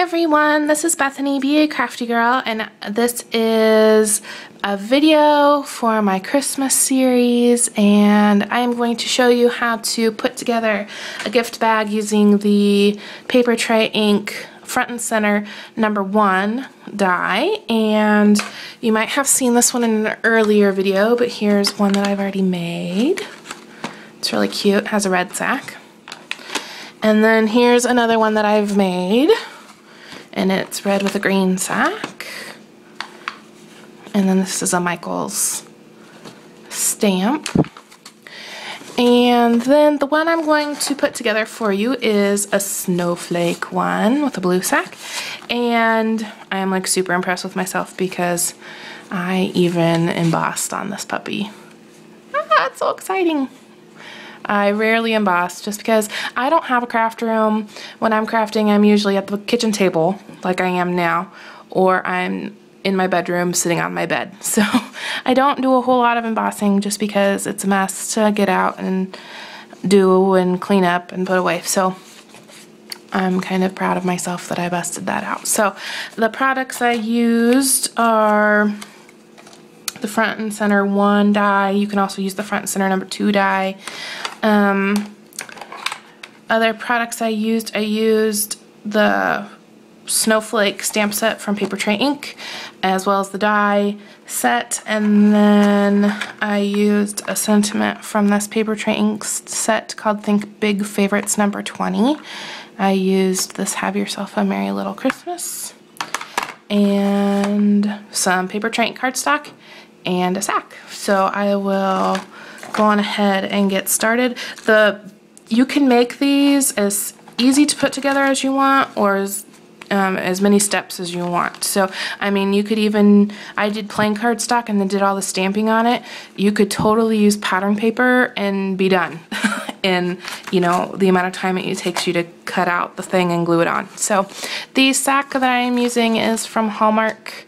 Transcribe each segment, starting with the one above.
everyone, this is Bethany, Be a Crafty Girl, and this is a video for my Christmas series, and I am going to show you how to put together a gift bag using the Papertrey Ink Front and Center #1 die. And you might have seen this one in an earlier video, but here's one that I've already made. It's really cute, it has a red sack. And then here's another one that I've made, and it's red with a green sack. And then this is a Michael's stamp. And then the one I'm going to put together for you is a snowflake one with a blue sack. And I am like super impressed with myself because I even embossed on this puppy. Ah, it's so exciting. I rarely emboss just because I don't have a craft room. When I'm crafting, I'm usually at the kitchen table like I am now, or I'm in my bedroom sitting on my bed. So I don't do a whole lot of embossing just because it's a mess to get out and do and clean up and put away. So I'm kind of proud of myself that I busted that out. So the products I used are the Front and Center 1 die. You can also use the Front and Center #2 die. Other products I used the snowflake stamp set from Papertrey Ink, as well as the die set, and then I used a sentiment from this Papertrey Ink set called Think Big Favorites #20. I used this Have Yourself a Merry Little Christmas, and some Papertrey Ink cardstock, and a sack. So I will go on ahead and get started. You can make these as easy to put together as you want, or as many steps as you want. So I mean, you could even, I did plain cardstock and then did all the stamping on it. You could totally use pattern paper and be done in, you know, the amount of time it takes you to cut out the thing and glue it on. So the sack that I am using is from Hallmark.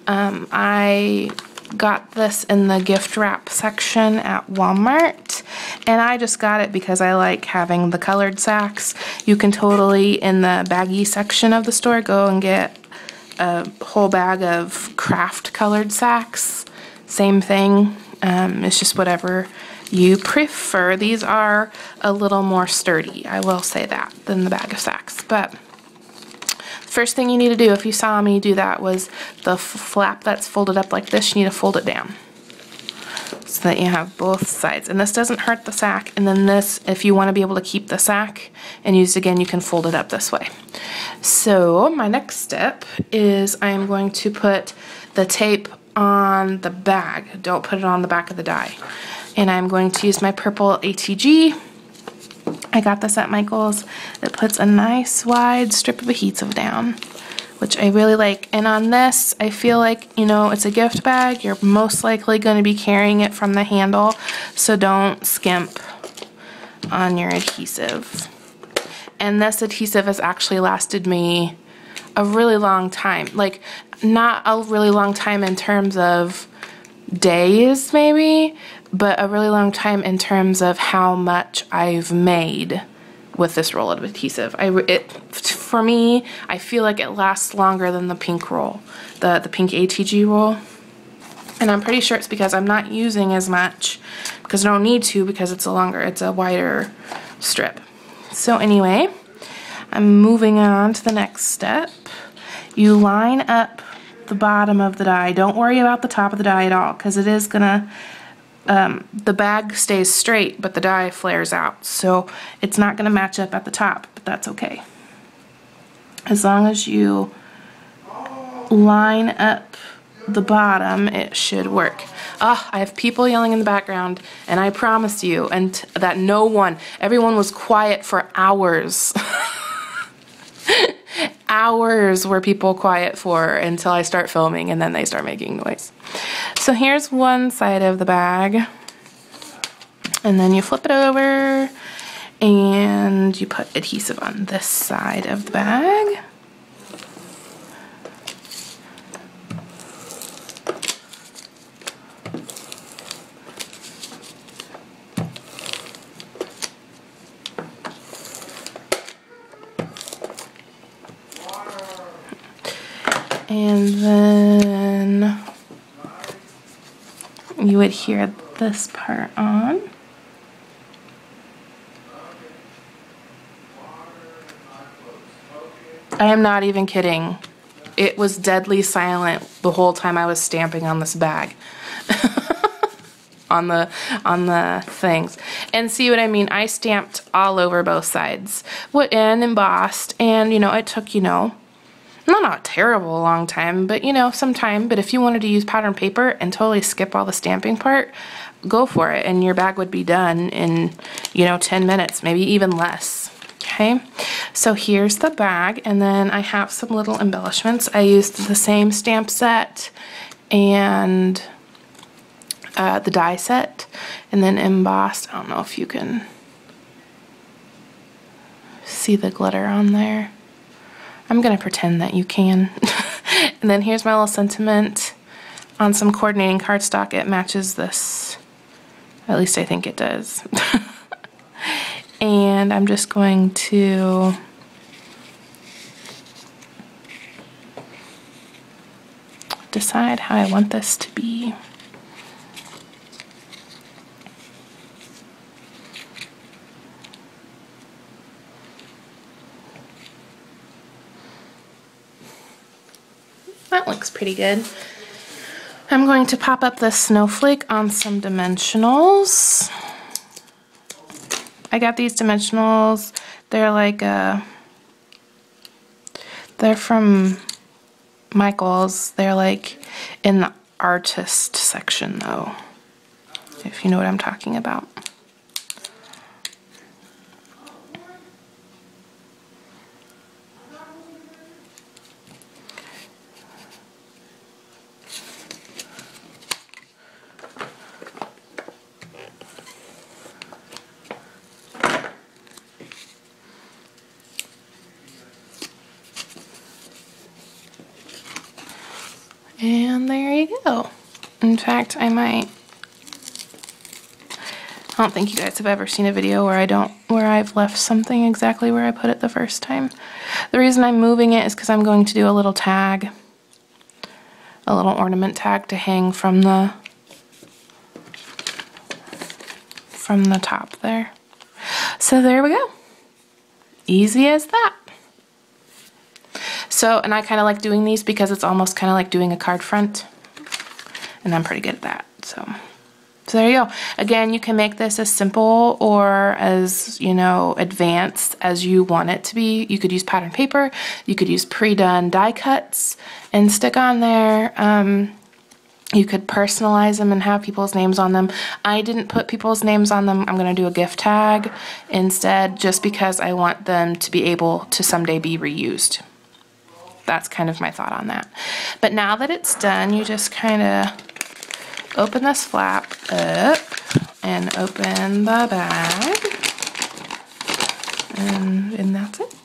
I got this in the gift wrap section at Walmart, and I just got it because I like having the colored sacks. You can totally, in the baggie section of the store, go and get a whole bag of craft colored sacks. Same thing, it's just whatever you prefer. These are a little more sturdy, I will say that, than the bag of sacks. But first thing you need to do, if you saw me do that, was the flap that's folded up like this, you need to fold it down so that you have both sides. And this doesn't hurt the sack. And then this, if you want to be able to keep the sack and use it again, you can fold it up this way. So my next step is I am going to put the tape on the bag. Don't put it on the back of the die. And I'm going to use my purple ATG. I got this at Michael's. It puts a nice wide strip of adhesive down, which I really like. And on this, I feel like, you know, it's a gift bag. You're most likely going to be carrying it from the handle, so don't skimp on your adhesive. And this adhesive has actually lasted me a really long time. Like, not a really long time in terms of days maybe, but a really long time in terms of how much I've made with this roll of adhesive. For me, I feel like it lasts longer than the pink roll, the pink ATG roll. And I'm pretty sure it's because I'm not using as much, because I don't need to, because it's a wider strip. So anyway, I'm moving on to the next step. You line up the bottom of the die. Don't worry about the top of the die at all, because it is gonna, the bag stays straight, but the die flares out. So it's not gonna match up at the top, but that's okay. As long as you line up the bottom, it should work. I have people yelling in the background, and I promise you, and that everyone was quiet for hours. Hours were people quiet for until I start filming, and then they start making noise. So here's one side of the bag, and then you flip it over and you put adhesive on this side of the bag. And then you would adhere this part on. I am not even kidding. It was deadly silent the whole time I was stamping on this bag. on the things. And see what I mean? I stamped all over both sides. And embossed, and you know, it took, you know, not a terrible long time, but you know, some time. But if you wanted to use pattern paper and totally skip all the stamping part, go for it, and your bag would be done in, you know, 10 minutes, maybe even less. Okay, so here's the bag, and then I have some little embellishments. I used the same stamp set and the die set, and then embossed. I don't know if you can see the glitter on there. I'm gonna pretend that you can. And then here's my little sentiment on some coordinating cardstock. It matches this, at least I think it does. And I'm just going to decide how I want this to be. That looks pretty good. I'm going to pop up this snowflake on some dimensionals. I got these dimensionals. They're like they're from Michael's. They're like in the artist section though, if you know what I'm talking about. And there you go. In fact, I don't think you guys have ever seen a video where I've left something exactly where I put it the first time. The reason I'm moving it is because I'm going to do a little tag, a little ornament tag to hang from the top there. So there we go. Easy as that. So, and I kind of like doing these because it's almost kind of like doing a card front, and I'm pretty good at that. So there you go. Again, you can make this as simple or as, you know, advanced as you want it to be. You could use pattern paper, you could use pre-done die cuts and stick on there. You could personalize them and have people's names on them. I didn't put people's names on them. I'm going to do a gift tag instead, just because I want them to be able to someday be reused. That's kind of my thought on that. But now that it's done, you just kind of open this flap up and open the bag. And that's it.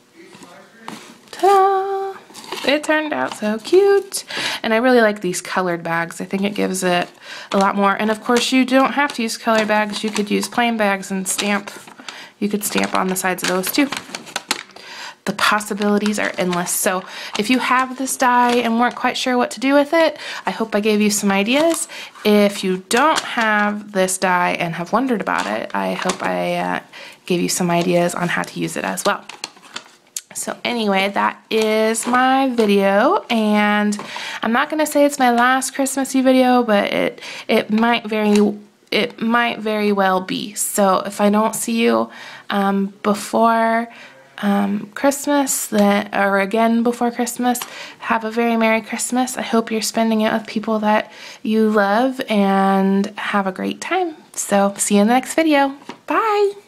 Ta-da! It turned out so cute. And I really like these colored bags. I think it gives it a lot more. And of course, you don't have to use colored bags. You could use plain bags and stamp. You could stamp on the sides of those too. The possibilities are endless. So if you have this die and weren't quite sure what to do with it, I hope I gave you some ideas. If you don't have this die and have wondered about it, I hope I gave you some ideas on how to use it as well. So anyway, that is my video, and I'm not going to say it's my last Christmassy video, but it might very well be. So if I don't see you before Christmas, or again before Christmas, have a very Merry Christmas. I hope you're spending it with people that you love and have a great time. So see you in the next video. Bye!